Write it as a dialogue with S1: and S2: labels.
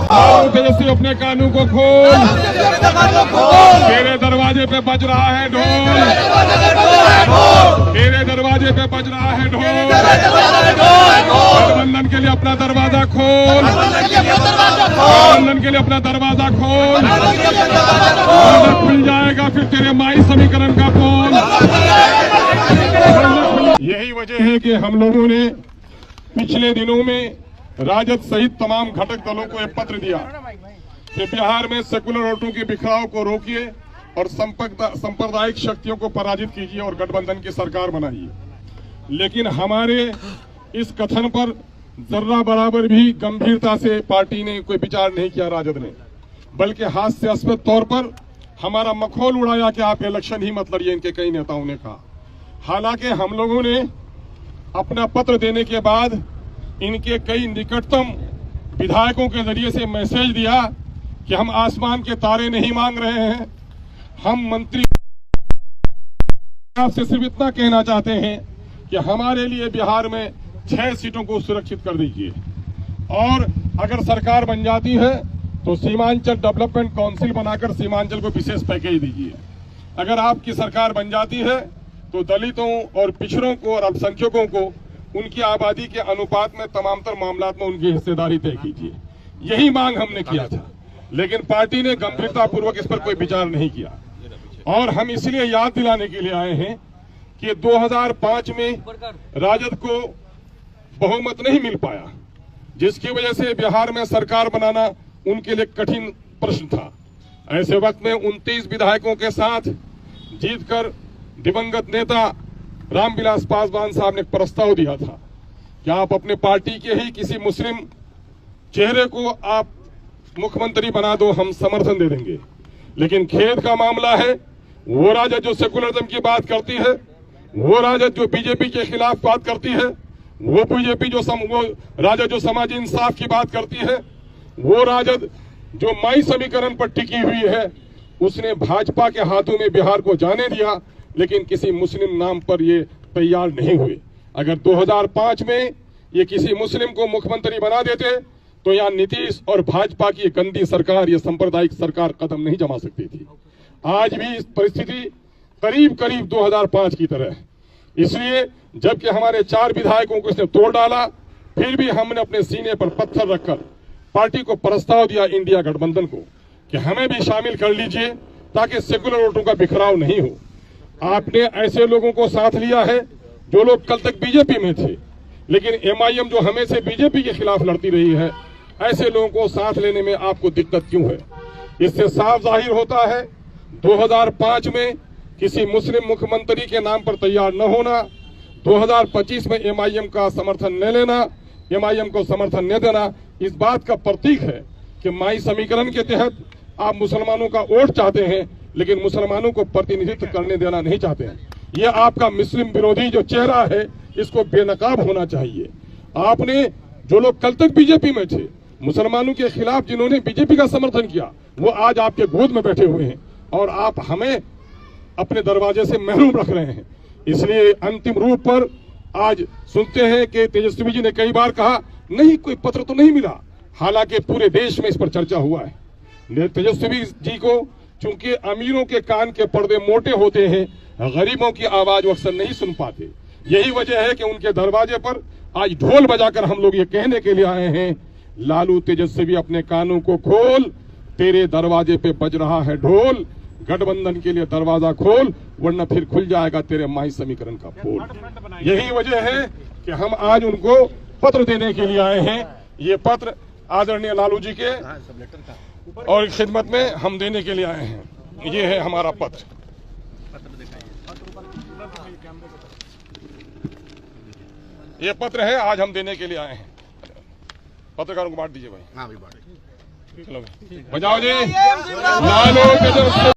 S1: तेजस्वी अपने कानून को खोल, तेरे दरवाजे पे बज रहा है ढोल, तेरे दरवाजे पे बज रहा है ढोल। गठबंधन के लिए अपना दरवाजा खोल, गठबंधन के लिए अपना दरवाजा खोल, खुल जाएगा फिर तेरे माई समीकरण का पोल। यही वजह है कि हम लोगों ने पिछले दिनों में राजद सहित तमाम घटक दलों को एक पत्र दिया कि बिहार में सेकुलर वोटों के बिखराव को रोकिए और सांप्रदायिक शक्तियों को पराजित कीजिए और गठबंधन की सरकार बनाइए। लेकिन हमारे इस कथन पर जर्रा बराबर भी गंभीरता से पार्टी ने कोई विचार नहीं किया राजद ने, बल्कि हास्यास्पद तौर पर हमारा मखौल उड़ाया कि आप इलेक्शन ही मत लड़िए, इनके कई नेताओं ने कहा। हालांकि हम लोगों ने अपना पत्र देने के बाद इनके कई निकटतम विधायकों के जरिए से मैसेज दिया कि हम आसमान के तारे नहीं मांग रहे हैं, हम मंत्री आपसे सिर्फ इतना कहना चाहते हैं कि हमारे लिए बिहार में 6 सीटों को सुरक्षित कर दीजिए और अगर सरकार बन जाती है तो सीमांचल डेवलपमेंट काउंसिल बनाकर सीमांचल को विशेष पैकेज दीजिए। अगर आपकी सरकार बन जाती है तो दलितों और पिछड़ों को और अल्पसंख्यकों को उनकी आबादी के अनुपात में तमामतर मामलात में उनकी हिस्सेदारी तय कीजिए। यही मांग हमने किया था, लेकिन पार्टी ने गंभीरतापूर्वक इस पर कोई विचार नहीं किया। और हम इसलिए याद दिलाने के लिए आए हैं कि 2005 में राजद को बहुमत नहीं मिल पाया, जिसकी वजह से बिहार में सरकार बनाना उनके लिए कठिन प्रश्न था। ऐसे वक्त में 29 विधायकों के साथ जीतकर दिवंगत नेता रामविलास पासवान साहब ने एक प्रस्ताव दिया था कि आप अपने पार्टी के ही किसी मुस्लिम चेहरे को आप मुख्यमंत्री बना दो, हम समर्थन दे देंगे। लेकिन खेद का मामला है वो राजद जो सेकुलरिज्म की बात करती है, वो राजद जो बीजेपी के खिलाफ बात करती है, वो बीजेपी वो राजद जो समाजी इंसाफ की बात करती है, वो राजद जो माई समीकरण पर टिकी हुई है, उसने भाजपा के हाथों में बिहार को जाने दिया, लेकिन किसी मुस्लिम नाम पर ये तैयार नहीं हुए। अगर 2005 में ये किसी मुस्लिम को मुख्यमंत्री बना देते तो यहाँ नीतीश और भाजपा की गंदी सरकार, ये सांप्रदायिक सरकार कदम नहीं जमा सकती थी। आज भी इस परिस्थिति करीब करीब 2005 की तरह है। इसलिए जबकि हमारे 4 विधायकों को इसने तोड़ डाला, फिर भी हमने अपने सीने पर पत्थर रखकर पार्टी को प्रस्ताव दिया इंडिया गठबंधन को कि हमें भी शामिल कर लीजिए ताकि सेकुलर वोटों का बिखराव नहीं हो। आपने ऐसे लोगों को साथ लिया है जो लोग कल तक बीजेपी में थे, लेकिन एमआईएम जो हमेशा बीजेपी के खिलाफ लड़ती रही है, ऐसे लोगों को साथ लेने में आपको दिक्कत क्यों है? इससे साफ जाहिर होता है 2005 में किसी मुस्लिम मुख्यमंत्री के नाम पर तैयार न होना, 2025 में एमआईएम का समर्थन न लेना, एमआईएम को समर्थन न देना, इस बात का प्रतीक है कि माई समीकरण के तहत आप मुसलमानों का वोट चाहते हैं, लेकिन मुसलमानों को प्रतिनिधित्व करने देना नहीं चाहते हैं। यह आपका मुस्लिम विरोधी जो चेहरा है, इसको बेनकाब होना चाहिए। आपने जो लोग कल तक बीजेपी में थे, मुसलमानों के खिलाफ जिन्होंने बीजेपी का समर्थन किया, वो आज आपके गोद में बैठे हुए हैं और आप हमें अपने दरवाजे से महरूम रख रहे हैं। इसलिए अंतिम रूप पर आज सुनते हैं कि तेजस्वी जी ने कई बार कहा नहीं कोई पत्र तो नहीं मिला, हालांकि पूरे देश में इस पर चर्चा हुआ है। तेजस्वी जी को चूंकि अमीरों के कान के पर्दे मोटे होते हैं, गरीबों की आवाज अक्सर नहीं सुन पाते। यही वजह है कि उनके दरवाजे पर आज ढोल बजाकर हम लोग ये कहने के लिए आए हैं, लालू तेजस्वी अपने कानों को खोल, तेरे दरवाजे पे बज रहा है ढोल, गठबंधन के लिए दरवाजा खोल, वरना फिर खुल जाएगा तेरे माई समीकरण का पोल। यही वजह है कि हम आज उनको पत्र देने के लिए आए हैं। ये पत्र आदरणीय लालू जी के और खिदमत में हम देने के लिए आए हैं। ये है हमारा पत्र। ये पत्र है, आज हम देने के लिए आए हैं। पत्रकारों को बांट दीजिए भाई। हाँ भाई बांट। चलो बजाओ जी। लालू